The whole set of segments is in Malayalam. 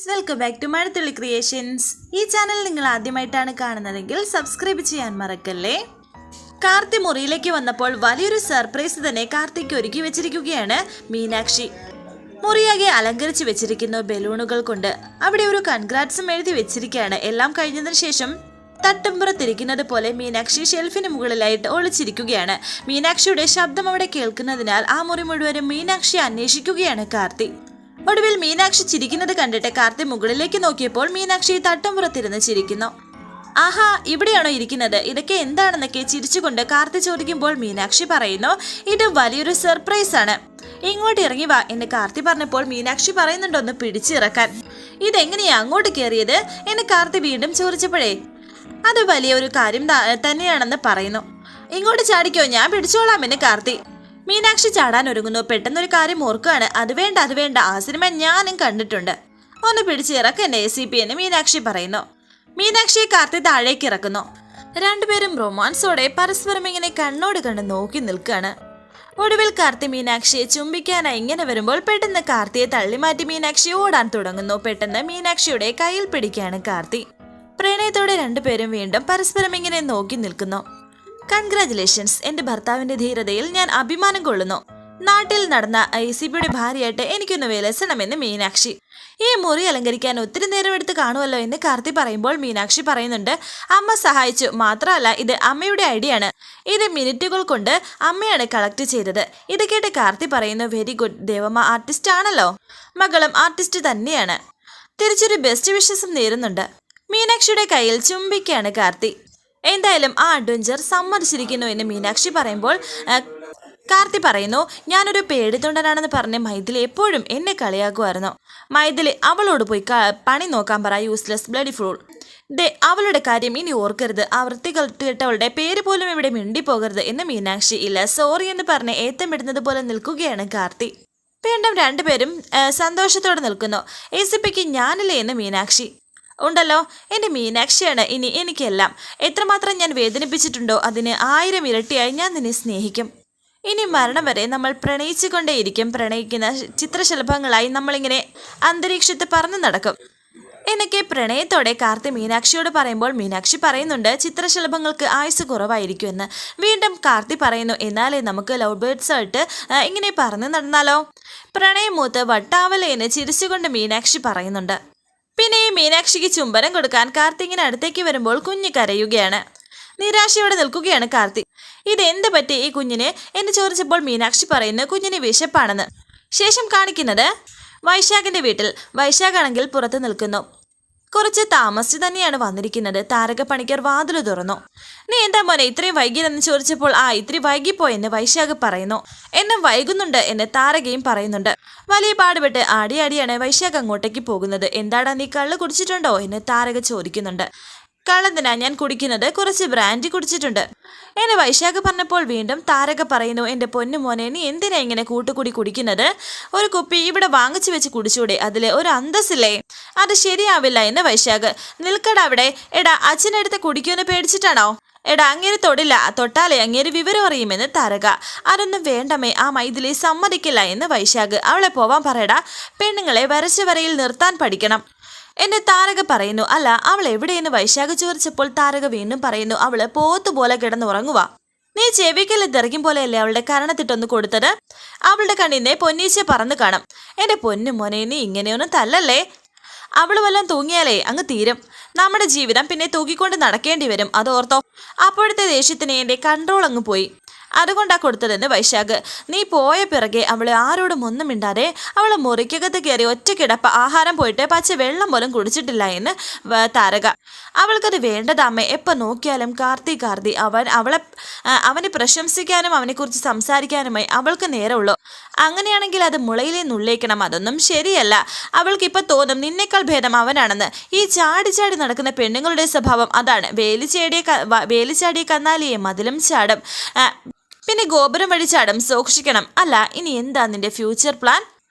Welcome back to Mazhathulli creations. ഈ ചാനൽ നിങ്ങൾ ആദ്യമായിട്ടാണ് കാണുന്നതെങ്കിൽ സബ്സ്ക്രൈബ് ചെയ്യാൻ മറക്കല്ലേ. കാർത്തി മുറിയിലേക്ക് വന്നപ്പോൾ വലിയൊരു സർപ്രൈസ് തന്നെ കാർത്തിക്ക് ഒരുക്കി വെച്ചിരിക്കുകയാണ് മീനാക്ഷി. മുറിയാകെ അലങ്കരിച്ച് വെച്ചിരിക്കുന്നു ബലൂണുകൾ കൊണ്ട്. അവിടെ ഒരു കൺഗ്രാറ്റ്സും എഴുതി വെച്ചിരിക്കുകയാണ്. എല്ലാം കഴിഞ്ഞതിന് ശേഷം തട്ടുംപുറത്തിരിക്കുന്നത് പോലെ മീനാക്ഷി ഷെൽഫിന് മുകളിലായിട്ട് ഒളിച്ചിരിക്കുകയാണ്. മീനാക്ഷിയുടെ ശബ്ദം അവിടെ കേൾക്കുന്നതിനാൽ ആ മുറി മുഴുവനും മീനാക്ഷി അന്വേഷിക്കുകയാണ് കാർത്തി. ഒടുവിൽ മീനാക്ഷി ചിരിക്കുന്നത് കണ്ടിട്ട് കാർത്തി മുകളിലേക്ക് നോക്കിയപ്പോൾ മീനാക്ഷി തട്ടുംപുറത്തിരുന്ന് ചിരിക്കുന്നു. ആഹാ, ഇവിടെയാണോ ഇരിക്കുന്നത്? ഇതൊക്കെ എന്താണെന്നൊക്കെ ചിരിച്ചുകൊണ്ട് കാർത്തി ചോദിക്കുമ്പോൾ മീനാക്ഷി പറയുന്നു, ഇത് വലിയൊരു സർപ്രൈസ് ആണ്, ഇങ്ങോട്ട് ഇറങ്ങി വാ എന്ന് കാർത്തി പറഞ്ഞപ്പോൾ മീനാക്ഷി പറയുന്നുണ്ടോന്ന് പിടിച്ചിറക്കാൻ. ഇതെങ്ങനെയാ അങ്ങോട്ട് കയറിയത് എന്ന് കാർത്തി വീണ്ടും ചോദിച്ചപ്പോഴേ അത് വലിയൊരു കാര്യം തന്നെയാണെന്ന് പറയുന്നു. ഇങ്ങോട്ട് ചാടിക്കോ, ഞാൻ പിടിച്ചോളാം എന്ന് കാർത്തി. മീനാക്ഷി ചാടാൻ ഒരുങ്ങുന്നു. പെട്ടെന്നൊരു കാര്യം ഓർക്കുകയാണ്. അത് വേണ്ട, ആ സിനിമ ഞാനും കണ്ടിട്ടുണ്ട്, ഒന്ന് പിടിച്ചിറക്കന്നെ ACP എന്ന് മീനാക്ഷി പറയുന്നു. മീനാക്ഷിയെ കാർത്തി താഴേക്ക് ഇറക്കുന്നു. രണ്ടുപേരും റൊമാൻസോടെ പരസ്പരം ഇങ്ങനെ കണ്ണോട് കണ്ട് നോക്കി നിൽക്കുകയാണ്. ഒടുവിൽ കാർത്തി മീനാക്ഷിയെ ചുംബിക്കാനായി ഇങ്ങനെ വരുമ്പോൾ പെട്ടെന്ന് കാർത്തിയെ തള്ളിമാറ്റി മീനാക്ഷി ഓടാൻ തുടങ്ങുന്നു. പെട്ടെന്ന് മീനാക്ഷിയുടെ കയ്യിൽ പിടിക്കുകയാണ് കാർത്തി. പ്രണയത്തോടെ രണ്ടുപേരും വീണ്ടും പരസ്പരം ഇങ്ങനെ നോക്കി നിൽക്കുന്നു. കൺഗ്രാറ്റുലേഷൻസ്, എന്റെ ഭർത്താവിന്റെ ധീരതയിൽ ഞാൻ അഭിമാനം കൊള്ളുന്നു. നാട്ടിൽ നടന്ന ACPയുടെ ഭാര്യയായിട്ട് എനിക്കൊന്ന് വിലസണമെന്ന് മീനാക്ഷി. ഈ മുറി അലങ്കരിക്കാൻ ഒത്തിരി നേരം എടുത്ത് കാണുമല്ലോ എന്ന് കാർത്തി പറയുമ്പോൾ മീനാക്ഷി പറയുന്നുണ്ട്, അമ്മ സഹായിച്ചു, മാത്രമല്ല ഇത് അമ്മയുടെ ഐഡിയ ആണ്, ഇത് മിനിറ്റുകൾ കൊണ്ട് അമ്മയാണ് കളക്ട് ചെയ്തത്. ഇത് കേട്ട് കാർത്തി പറയുന്നു, വെരി ഗുഡ്, ദേവമ്മ ആർട്ടിസ്റ്റ് ആണല്ലോ, മകളും ആർട്ടിസ്റ്റ് തന്നെയാണ്. തിരിച്ചൊരു ബെസ്റ്റ് വിഷസും നേരുന്നുണ്ട്. മീനാക്ഷിയുടെ കയ്യിൽ ചുംബിക്കാണ് കാർത്തി. എന്തായാലും ആ അഡ്വഞ്ചർ സമ്മതിച്ചിരിക്കുന്നു എന്ന് മീനാക്ഷി പറയുമ്പോൾ കാർത്തി പറയുന്നു, ഞാനൊരു പേടിത്തൊണ്ടനാണെന്ന് പറഞ്ഞ് മൈഥിലി എപ്പോഴും എന്നെ കളിയാക്കുമായിരുന്നു. മൈഥിലി അവളോട് പോയി പണി നോക്കാൻ പറ, യൂസ്ലെസ് ബ്ലഡി ഫൂൾ. അവളുടെ കാര്യം ഇനി ഓർക്കരുത്, ആ വൃത്തികെട്ടവളുടെ പേര് പോലും ഇവിടെ മിണ്ടിപ്പോകരുത് എന്ന് മീനാക്ഷി. ഇല്ല സോറി എന്ന് പറഞ്ഞ് ഏത്തമിടുന്നത് പോലെ നിൽക്കുകയാണ് കാർത്തി. വീണ്ടും രണ്ടുപേരും സന്തോഷത്തോടെ നിൽക്കുന്നു. ACPക്ക് ഞാനില്ലേ എന്ന് മീനാക്ഷി. ഉണ്ടല്ലോ, എൻ്റെ മീനാക്ഷിയാണ് ഇനി എനിക്കെല്ലാം. എത്രമാത്രം ഞാൻ വേദനിപ്പിച്ചിട്ടുണ്ടോ അതിന് 1000 ഇരട്ടിയായി ഞാൻ നിന്നെ സ്നേഹിക്കും. ഇനി മരണം വരെ നമ്മൾ പ്രണയിച്ചു കൊണ്ടേയിരിക്കും. പ്രണയിക്കുന്ന ചിത്രശലഭങ്ങളായി നമ്മളിങ്ങനെ അന്തരീക്ഷത്ത് പറന്നു നടക്കും എന്നൊക്കെ പ്രണയത്തോടെ കാർത്തി മീനാക്ഷിയോട് പറയുമ്പോൾ മീനാക്ഷി പറയുന്നുണ്ട്, ചിത്രശലഭങ്ങൾക്ക് ആയുസ് കുറവായിരിക്കുമെന്ന്. വീണ്ടും കാർത്തി പറയുന്നു, എന്നാലേ നമുക്ക് ലവ് ബേർഡ്സ് ആയിട്ട് ഇങ്ങനെ പറന്നു നടന്നാലോ. പ്രണയമൂത്ത് വട്ടാവലേന്ന് ചിരിച്ചുകൊണ്ട് മീനാക്ഷി പറയുന്നുണ്ട്. പിന്നെ ഈ മീനാക്ഷിക്ക് ചുംബനം കൊടുക്കാൻ കാർത്തികിന് അടുത്തേക്ക് വരുമ്പോൾ കുഞ്ഞ് കരയുകയാണ്. നിരാശയോടെ നിൽക്കുകയാണ് കാർത്തി. ഇതെന്ത് പറ്റി ഈ കുഞ്ഞിന് എന്ന് ചോദിച്ചപ്പോൾ മീനാക്ഷി പറയുന്നു, കുഞ്ഞിന് വിശപ്പാണെന്ന്. ശേഷം കാണിക്കുന്നത് വൈശാഖിന്റെ വീട്ടിൽ. വൈശാഖാണെങ്കിൽ പുറത്ത് നിൽക്കുന്നു. കുറച്ച് താമസിച്ച് തന്നെയാണ് വന്നിരിക്കുന്നത്. താരക പണിക്കർ വാതിൽ തുറന്നു. നീ എന്താ മോനെ ഇത്രയും വൈകിയെന്ന് ചോദിച്ചപ്പോൾ ഇത്തിരി വൈകിപ്പോയെന്ന് വൈശാഖ് പറയുന്നു. എന്നും വൈകുന്നുണ്ട് എന്ന് താരകയും പറയുന്നുണ്ട്. വലിയ പാടുപെട്ട് ആടിയാണ് വൈശാഖ് അങ്ങോട്ടേക്ക് പോകുന്നത്. എന്താടാ നീ കള്ള് കുടിച്ചിട്ടുണ്ടോ എന്ന് താരക ചോദിക്കുന്നുണ്ട്. കള്ളന്തിനാ ഞാൻ കുടിക്കുന്നത്, കുറച്ച് ബ്രാൻഡി കുടിച്ചിട്ടുണ്ട് എന്ന് വൈശാഖ് പറഞ്ഞപ്പോൾ വീണ്ടും താരക പറയുന്നു, എൻ്റെ പൊന്നു മോനെ നീ എന്തിനാ ഇങ്ങനെ കൂട്ടുകൂടി കുടിക്കുന്നത്? ഒരു കുപ്പി ഇവിടെ വാങ്ങിച്ചു വെച്ച് കുടിച്ചൂടെ, അതിൽ ഒരു അന്തസ്സില്ലേ? അത് ശരിയാവില്ല എന്ന് വൈശാഖ്. നിൽക്കട അവിടെ. എടാ അച്ഛനടുത്ത് കുടിക്കുമെന്ന് പേടിച്ചിട്ടാണോ? എടാ അങ്ങേര് തൊടില്ല, തൊട്ടാലേ അങ്ങേര് വിവരം അറിയുമെന്ന് താരക. അതൊന്നും വേണ്ടമേ, ആ മൈഥിലി സമ്മതിക്കില്ല എന്ന് വൈശാഖ്. അവളെ പോവാൻ പറയടാ, പെണ്ണുങ്ങളെ വരച്ച വരയിൽ നിർത്താൻ പഠിക്കണം എന്നെ താരക പറയുന്നു. അല്ല അവൾ എവിടെയെന്ന് വൈശാഖ് ചോദിച്ചപ്പോൾ താരക വീണ്ടും പറയുന്നു, അവള് പോത്തുപോലെ കിടന്നുറങ്ങുക. നീ ചെവിക്കല് തെറിക്കും പോലെയല്ലേ അവളുടെ കരണത്തിട്ടൊന്ന് കൊടുത്തത്? അവളുടെ കണ്ണിനെ പൊന്നീച്ച പറന്നു കാണും. എൻ്റെ പൊന്നു മോനെ നീ ഇങ്ങനെയൊന്നും തല്ലല്ലേ. അവള് വല്ലതും തൂങ്ങിയാലേ അങ്ങ് തീരും. നമ്മുടെ ജീവിതം പിന്നെ തൂക്കിക്കൊണ്ട് നടക്കേണ്ടി വരും, അതോർത്തോ. അപ്പോഴത്തെ ദേഷ്യത്തിന് എൻ്റെ കൺട്രോൾ അങ്ങ് പോയി, അതുകൊണ്ടാ കൊടുത്തതെന്ന് വൈശാഖ്. നീ പോയ പിറകെ അവളെ ആരോടും ഒന്നും മിണ്ടാതെ അവളെ മുറിക്കകത്ത് കയറി ഒറ്റക്കിടപ്പ ആഹാരം പോയിട്ട് പച്ച വെള്ളം പോലും കുടിച്ചിട്ടില്ല എന്ന് താരക. അവൾക്കത് വേണ്ടതാമ്മേ, എപ്പോൾ നോക്കിയാലും കാർത്തി. അവനെ പ്രശംസിക്കാനും അവനെക്കുറിച്ച് സംസാരിക്കാനുമായി അവൾക്ക് നേരമുള്ളൂ. അങ്ങനെയാണെങ്കിൽ അത് മുളയിലേ നുള്ളേക്കണം. അതൊന്നും ശരിയല്ല. അവൾക്കിപ്പോൾ തോന്നും നിന്നേക്കാൾ ഭേദം അവനാണെന്ന്. ഈ ചാടി നടക്കുന്ന പെണ്ണുങ്ങളുടെ സ്വഭാവം അതാണ്. വേലിച്ചാടിയ കന്നാലിയെ മതിലും ചാടും, പിന്നെ ഗോപുരം വഴി ചാടും, സൂക്ഷിക്കണം. അല്ല ഇനി എന്താ നിന്റെ ഫ്യൂച്ചർ പ്ലാൻ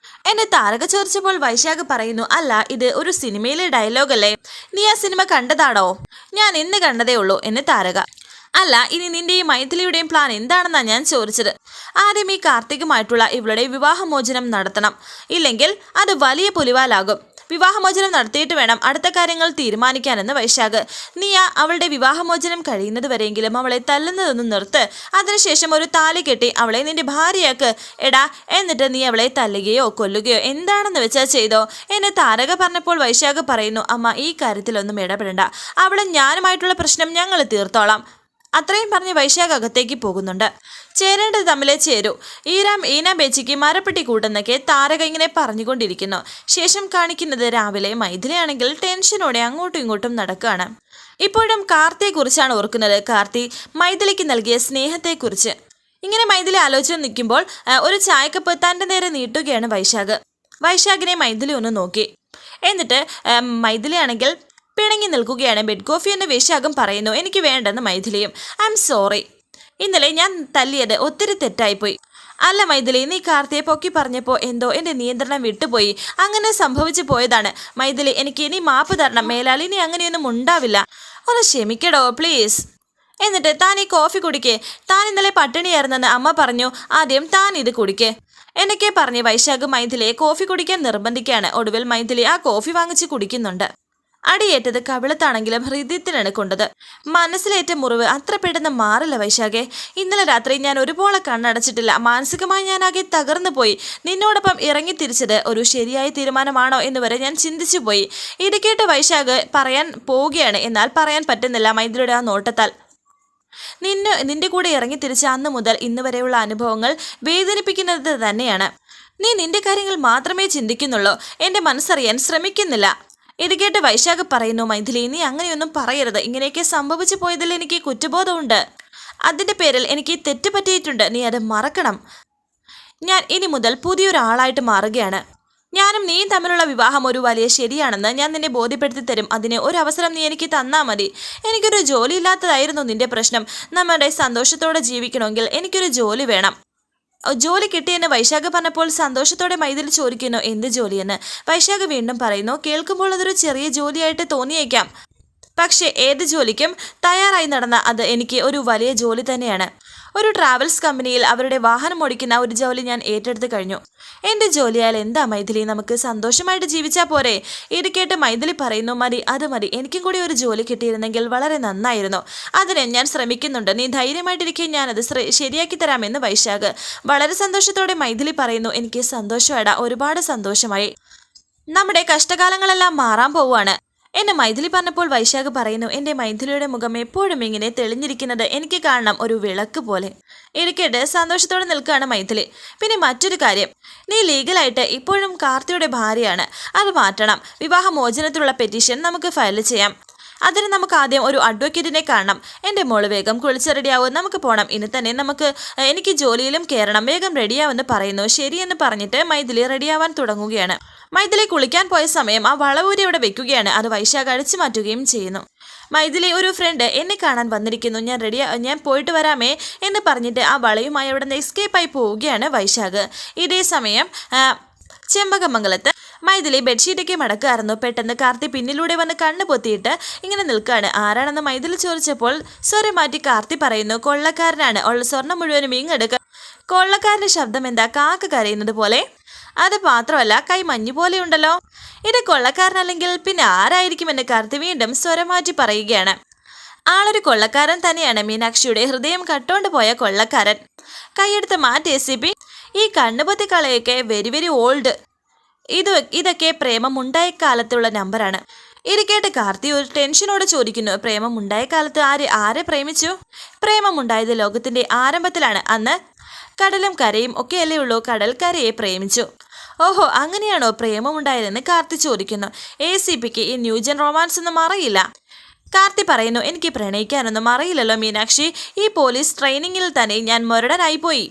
എന്നെ താരക ചോദിച്ചപ്പോൾ വൈശാഖ് പറയുന്നു, അല്ല ഇത് ഒരു സിനിമയിലെ ഡയലോഗല്ലേ, നീ ആ സിനിമ കണ്ടതാണോ? ഞാൻ ഇന്ന് കണ്ടതേ ഉള്ളൂ എന്ന് താരക. അല്ല ഇനി നിന്റെയും മൈഥിലിയുടെയും പ്ലാൻ എന്താണെന്നാ ഞാൻ ചോദിച്ചത്. ആദ്യം ഈ കാർത്തികുമായിട്ടുള്ള ഇവളുടെ വിവാഹമോചനം നടത്തണം, ഇല്ലെങ്കിൽ അത് വലിയ പുലിവാലാകും. വിവാഹമോചനം നടത്തിയിട്ട് വേണം അടുത്ത കാര്യങ്ങൾ തീരുമാനിക്കാനെന്ന് വൈശാഖ്. നീയ അവളുടെ വിവാഹമോചനം കഴിയുന്നത് വരെയെങ്കിലും അവളെ തല്ലുന്നതൊന്നും നിർത്ത്. അതിനുശേഷം ഒരു താലി കെട്ടി അവളെ നിന്റെ ഭാര്യയാക്ക്. എടാ, എന്നിട്ട് നീ അവളെ തല്ലുകയോ കൊല്ലുകയോ എന്താണെന്ന് വെച്ചാൽ ചെയ്തോ എന്നെ താരക പറഞ്ഞപ്പോൾ വൈശാഖ് പറയുന്നു, അമ്മ ഈ കാര്യത്തിലൊന്നും ഇടപെടണ്ട, അവളും ഞാനുമായിട്ടുള്ള പ്രശ്നം ഞങ്ങൾ തീർത്തോളാം. അത്രയും പറഞ്ഞ് വൈശാഖ് അകത്തേക്ക് പോകുന്നുണ്ട്. ചേരേണ്ടത് തമ്മിലെ ചേരൂ. ഈന ബേച്ചിക്ക് മരപ്പെട്ടി കൂട്ടുന്നൊക്കെ താരക ഇങ്ങനെ പറഞ്ഞുകൊണ്ടിരിക്കുന്നു. ശേഷം കാണിക്കുന്നത് രാവിലെ മൈഥിലിയാണെങ്കിൽ ടെൻഷനോടെ അങ്ങോട്ടും ഇങ്ങോട്ടും നടക്കുകയാണ്. ഇപ്പോഴും കാർത്തിയെക്കുറിച്ചാണ് ഓർക്കുന്നത്. കാർത്തി മൈഥിലിക്ക് നൽകിയ സ്നേഹത്തെക്കുറിച്ച് ഇങ്ങനെ മൈഥിലി ആലോചിച്ച് നിൽക്കുമ്പോൾ ഒരു ചായക്കപ്പ് തൻ്റെ നേരെ നീട്ടുകയാണ് വൈശാഖ്. വൈശാഖിനെ മൈഥിലി ഒന്ന് നോക്കി. എന്നിട്ട് മൈഥിലിയാണെങ്കിൽ പിണങ്ങി നിൽക്കുകയാണ്. ബെഡ് കോഫി എന്ന് വൈശാഖും പറയുന്നു. എനിക്ക് വേണ്ടെന്ന് മൈഥിലിയും. ഐ എം സോറി, ഇന്നലെ ഞാൻ തല്ലിയത് ഒത്തിരി തെറ്റായിപ്പോയി. അല്ല മൈഥിലി, നീ കാർത്തിയെ പൊക്കി പറഞ്ഞപ്പോൾ എന്തോ എൻ്റെ നിയന്ത്രണം വിട്ടുപോയി, അങ്ങനെ സംഭവിച്ചു പോയതാണ്. മൈഥിലി, എനിക്ക് ഇനി മാപ്പ് തരണം. മേലാൽ ഇനി അങ്ങനെയൊന്നും ഉണ്ടാവില്ല. ഒന്ന് ക്ഷമിക്കടോ പ്ലീസ്. എന്നിട്ട് താൻ ഈ കോഫി കുടിക്കേ. താൻ ഇന്നലെ പട്ടിണിയായിരുന്നെന്ന് അമ്മ പറഞ്ഞു. ആദ്യം താൻ ഇത് കുടിക്കേ എന്നൊക്കെ പറഞ്ഞ് വൈശാഖ് മൈഥിലിയെ കോഫി കുടിക്കാൻ നിർബന്ധിക്കുകയാണ്. ഒടുവിൽ മൈഥിലി ആ കോഫി വാങ്ങിച്ച് കുടിക്കുന്നുണ്ട്. അടിയേറ്റത് കവിളത്താണെങ്കിലും ഹൃദയത്തിലാണ് കൊണ്ടത്. മനസ്സിലേറ്റ മുറിവ് അത്ര പെട്ടെന്ന് മാറില്ല വൈശാഖെ. ഇന്നലെ രാത്രി ഞാൻ ഒരുപോലെ കണ്ണടച്ചിട്ടില്ല. മാനസികമായി ഞാനാകെ തകർന്നു പോയി. നിന്നോടൊപ്പം ഇറങ്ങി തിരിച്ചത് ഒരു ശരിയായ തീരുമാനമാണോ എന്ന് വരെ ഞാൻ ചിന്തിച്ചു പോയി. ഇത് കേട്ട് വൈശാഖ് പറയാൻ പോവുകയാണ്. എന്നാൽ പറയാൻ പറ്റുന്നില്ല മൈഥിലിയുടെ ആ നോട്ടത്താൽ. നിന്റെ കൂടെ ഇറങ്ങി തിരിച്ച അന്ന് മുതൽ ഇന്ന് വരെയുള്ള അനുഭവങ്ങൾ വേദനിപ്പിക്കുന്നത് തന്നെയാണ്. നീ നിന്റെ കാര്യങ്ങൾ മാത്രമേ ചിന്തിക്കുന്നുള്ളൂ, എൻ്റെ മനസ്സറിയാൻ ശ്രമിക്കുന്നില്ല. ഇത് കേട്ട് വൈശാഖ് പറയുന്നു, മൈഥിലി നീ അങ്ങനെയൊന്നും പറയരുത്. ഇങ്ങനെയൊക്കെ സംഭവിച്ചു പോയതിൽ എനിക്ക് കുറ്റബോധമുണ്ട്. അതിൻ്റെ പേരിൽ എനിക്ക് തെറ്റ് പറ്റിയിട്ടുണ്ട്. നീ അത് മറക്കണം. ഞാൻ ഇനി മുതൽ പുതിയൊരാളായിട്ട് മാറുകയാണ്. ഞാനും നീയും തമ്മിലുള്ള വിവാഹം ഒരു വലിയ ശരിയാണെന്ന് ഞാൻ നിന്നെ ബോധ്യപ്പെടുത്തി തരും. അതിന് ഒരു അവസരം നീ എനിക്ക് തന്നാൽ മതി. എനിക്കൊരു ജോലി ഇല്ലാത്തതായിരുന്നു നിന്റെ പ്രശ്നം. നമ്മുടെ സന്തോഷത്തോടെ ജീവിക്കണമെങ്കിൽ എനിക്കൊരു ജോലി വേണം. ജോലി കിട്ടിയെന്ന് വൈശാഖ് പറഞ്ഞപ്പോൾ സന്തോഷത്തോടെ മൈഥിലി ചോദിക്കുന്നു, എന്ത് ജോലിയെന്ന്. വൈശാഖ് വീണ്ടും പറയുന്നു, കേൾക്കുമ്പോൾ അതൊരു ചെറിയ ജോലിയായിട്ട് തോന്നിയേക്കാം, പക്ഷേ ഏത് ജോലിക്കും തയ്യാറായി നടന്ന അത് എനിക്ക് ഒരു വലിയ ജോലി തന്നെയാണ്. ഒരു ട്രാവൽസ് കമ്പനിയിൽ അവരുടെ വാഹനം ഓടിക്കുന്ന ഒരു ജോലി ഞാൻ ഏറ്റെടുത്ത് കഴിഞ്ഞു. എൻ്റെ ജോലിയാൽ എന്താ മൈഥിലി, നമുക്ക് സന്തോഷമായിട്ട് ജീവിച്ചാൽ പോരെ. ഇത് കേട്ട് മൈഥിലി പറയുന്നു, മതി, അത് മതി. എനിക്കും കൂടി ഒരു ജോലി കിട്ടിയിരുന്നെങ്കിൽ വളരെ നന്നായിരുന്നു. അതിന് ഞാൻ ശ്രമിക്കുന്നുണ്ട്. നീ ധൈര്യമായിട്ടിരിക്കെ, ഞാനത് ശരിയാക്കി തരാമെന്ന് വൈശാഖ്. വളരെ സന്തോഷത്തോടെ മൈഥിലി പറയുന്നു, എനിക്ക് സന്തോഷമായിടാ, ഒരുപാട് സന്തോഷമായി. നമ്മുടെ കഷ്ടകാലങ്ങളെല്ലാം മാറാൻ പോവുകയാണ് എന്നെ മൈഥിലി പറഞ്ഞപ്പോൾ വൈശാഖ് പറയുന്നു, എൻ്റെ മൈഥിലിയുടെ മുഖം എപ്പോഴും ഇങ്ങനെ തെളിഞ്ഞിരിക്കുന്നത് എനിക്ക് കാണണം, ഒരു വിളക്ക് പോലെ. ഇരിക്കട്ടെ, സന്തോഷത്തോടെ നിൽക്കുകയാണ് മൈഥിലി. പിന്നെ മറ്റൊരു കാര്യം, നീ ലീഗലായിട്ട് ഇപ്പോഴും കാർത്തിയുടെ ഭാര്യയാണ്. അത് മാറ്റണം. വിവാഹമോചനത്തിലുള്ള പെറ്റീഷൻ നമുക്ക് ഫയൽ ചെയ്യാം. അതിന് നമുക്ക് ആദ്യം ഒരു അഡ്വക്കേറ്റിനെ കാണണം. എൻ്റെ മോള് വേഗം കുളിച്ച് റെഡിയാവും, നമുക്ക് പോകണം. ഇനി തന്നെ എനിക്ക് ജോലിയിലും കയറണം, വേഗം റെഡിയാവെന്ന് പറയുന്നു. ശരിയെന്ന് പറഞ്ഞിട്ട് മൈഥിലി റെഡിയാവാൻ തുടങ്ങുകയാണ്. മൈഥിലി കുളിക്കാൻ പോയ സമയം ആ വളവൂരി അവിടെ വെക്കുകയാണ്. അത് വൈശാഖ് അടിച്ചു മാറ്റുകയും ചെയ്യുന്നു. മൈഥിലി, ഒരു ഫ്രണ്ട് എന്നെ കാണാൻ വന്നിരിക്കുന്നു, ഞാൻ പോയിട്ട് വരാമേ എന്ന് പറഞ്ഞിട്ട് ആ വളയുമായി അവിടെ നിന്ന് എസ്കേപ്പായി പോവുകയാണ് വൈശാഖ്. ഇതേ സമയം ചെമ്പകമംഗലത്ത് മൈഥിലി ബെഡ്ഷീറ്റൊക്കെ മടക്കായിരുന്നു. പെട്ടെന്ന് കാർത്തി പിന്നിലൂടെ വന്ന് കണ്ണ് പൊത്തിയിട്ട് ഇങ്ങനെ നിൽക്കുകയാണ്. ആരാണെന്ന് മൈഥിലി ചോദിച്ചപ്പോൾ സ്വരം മാറ്റി കാർത്തി പറയുന്നു, കൊള്ളക്കാരനാണ്. ഉള്ള സ്വർണ്ണം മുഴുവനും ഇങ്ങെടുക്കുക. കൊള്ളക്കാരൻ്റെ ശബ്ദം എന്താ, കാക്ക കരയുന്നത് പോലെ? അത് മാത്രമല്ല, കൈ മഞ്ഞു പോലെയുണ്ടല്ലോ. ഇത് കൊള്ളക്കാരനല്ലെങ്കിൽ പിന്നെ ആരായിരിക്കുമെന്ന് കാർത്തി വീണ്ടും സ്വരം മാറ്റി പറയുകയാണ്. ആളൊരു കൊള്ളക്കാരൻ തന്നെയാണ്, മീനാക്ഷിയുടെ ഹൃദയം കട്ടോണ്ട് പോയ കൊള്ളക്കാരൻ. കൈയെടുത്ത് മാറ്റി SCP. ഈ കണ്ണുപൊത്തി കളയൊക്കെ വെരി വെരി ഓൾഡ്. ഇതൊക്കെ പ്രേമമുണ്ടായ കാലത്തുള്ള നമ്പറാണ്. ഇത് കേട്ട് കാർത്തി ഒരു ടെൻഷനോട് ചോദിക്കുന്നു, പ്രേമമുണ്ടായ കാലത്ത് ആരെ പ്രേമിച്ചു? പ്രേമമുണ്ടായത് ലോകത്തിന്റെ ആരംഭത്തിലാണ്. അന്ന് കടലും കരയും ഒക്കെയല്ലേ ഉള്ളൂ. കടൽക്കരയെ പ്രേമിച്ചു. ഓഹോ, അങ്ങനെയാണോ പ്രേമമുണ്ടായതെന്ന് കാർത്തി ചോദിക്കുന്നു. ACPക്ക് ഈ ന്യൂജൻ റൊമാൻസ് ഒന്നും അറിയില്ല. കാർത്തി പറയുന്നു, എനിക്ക് പ്രണയിക്കാനൊന്നും അറിയില്ലല്ലോ മീനാക്ഷി. ഈ പോലീസ് ട്രെയിനിങ്ങിൽ തന്നെ ഞാൻ മുരടനായിപ്പോയി.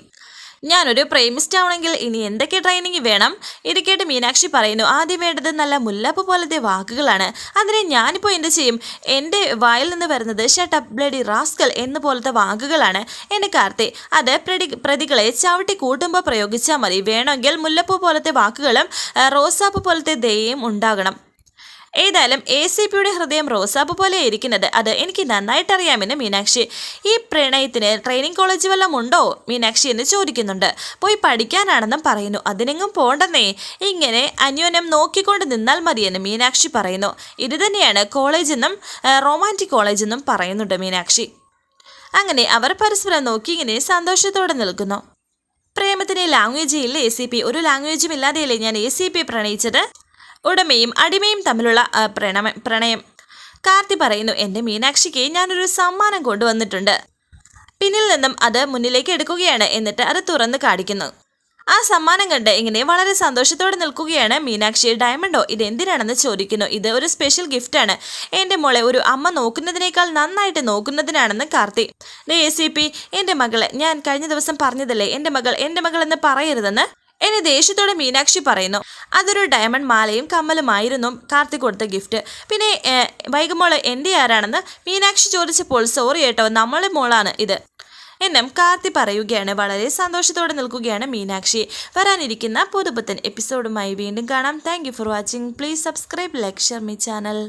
ഞാനൊരു പ്രേമിസ്റ്റ് ആവണമെങ്കിൽ ഇനി എന്തൊക്കെ ട്രെയിനിങ് വേണം? ഇത് കേട്ട് മീനാക്ഷി പറയുന്നു, ആദ്യം വേണ്ടത് നല്ല മുല്ലപ്പ് പോലത്തെ വാക്കുകളാണ്. അതിനെ ഞാനിപ്പോൾ എന്ത് ചെയ്യും? എൻ്റെ വായിൽ നിന്ന് വരുന്നത് ഷട്ട് ബ്ലഡി റാസ്കൽ എന്ന പോലത്തെ വാക്കുകളാണ്. എൻ്റെ കാർത്തി, അത് പ്രതികളെ ചവിട്ടി കൂട്ടുമ്പോൾ പ്രയോഗിച്ചാൽ മതി. വേണമെങ്കിൽ മുല്ലപ്പൂ പോലത്തെ വാക്കുകളും റോസാപ്പ് പോലത്തെ ദയയും ഉണ്ടാകണം. ഏതായാലും ACPയുടെ ഹൃദയം റോസാപ്പ് പോലെ ഇരിക്കുന്നത് അത് എനിക്ക് നന്നായിട്ട് അറിയാമെന്ന് മീനാക്ഷി. ഈ പ്രണയത്തിന് ട്രെയിനിങ് കോളേജ് വല്ലതും ഉണ്ടോ മീനാക്ഷി എന്ന് ചോദിക്കുന്നുണ്ട്. പോയി പഠിക്കാനാണെന്നും പറയുന്നു. അതിനെങ്ങും പോണ്ടെന്നേ, ഇങ്ങനെ അന്യോന്യം നോക്കിക്കൊണ്ട് നിന്നാൽ മതിയെന്ന് മീനാക്ഷി പറയുന്നു. ഇത് തന്നെയാണ് കോളേജെന്നും റൊമാൻറ്റിക് കോളേജെന്നും പറയുന്നുണ്ട് മീനാക്ഷി. അങ്ങനെ അവർ പരസ്പരം നോക്കി ഇങ്ങനെ സന്തോഷത്തോടെ നിൽക്കുന്നു. പ്രേമത്തിന് ലാംഗ്വേജ് ഇല്ല ACP, ഒരു ലാംഗ്വേജും ഇല്ലാതെയല്ലേ ഞാൻ ACP പ്രണയിച്ചത്. ഉടമയും അടിമയും തമ്മിലുള്ള പ്രണയം. കാർത്തി പറയുന്നു, എൻ്റെ മീനാക്ഷിക്ക് ഞാനൊരു സമ്മാനം കൊണ്ടുവന്നിട്ടുണ്ട്. പിന്നിൽ നിന്നും അത് മുന്നിലേക്ക് എടുക്കുകയാണ്. എന്നിട്ട് അത് തുറന്ന് കാണിക്കുന്നു. ആ സമ്മാനം കണ്ട് ഇങ്ങനെ വളരെ സന്തോഷത്തോടെ നിൽക്കുകയാണ് മീനാക്ഷി. ഡയമണ്ടോ, ഇത് എന്തിനാണെന്ന് ചോദിക്കുന്നു. ഇത് ഒരു സ്പെഷ്യൽ ഗിഫ്റ്റാണ്. എൻ്റെ മോളെ ഒരു അമ്മ നോക്കുന്നതിനേക്കാൾ നന്നായിട്ട് നോക്കുന്നതിനാണെന്ന് കാർത്തി. ACP, എൻ്റെ മകളെ ഞാൻ കഴിഞ്ഞ ദിവസം പറഞ്ഞതല്ലേ എൻ്റെ മകൾ എന്ന് പറയരുതെന്ന് എന്നെ ദേഷ്യത്തോടെ മീനാക്ഷി പറയുന്നു. അതൊരു ഡയമണ്ട് മാലയും കമ്മലുമായിരുന്നു കാർത്തി കൊടുത്ത ഗിഫ്റ്റ്. പിന്നെ വൈകുമോള് എൻ്റെ ആരാണെന്ന് മീനാക്ഷി ചോദിച്ചപ്പോൾ സോറി കേട്ടോ, നമ്മളെ മോളാണ് ഇത് എന്നും കാർത്തി പറയുകയാണ്. വളരെ സന്തോഷത്തോടെ നിൽക്കുകയാണ് മീനാക്ഷി. വരാനിരിക്കുന്ന പുതുപുത്തൻ എപ്പിസോഡുമായി വീണ്ടും കാണാം. Thank you for watching. Please subscribe, like, share my channel.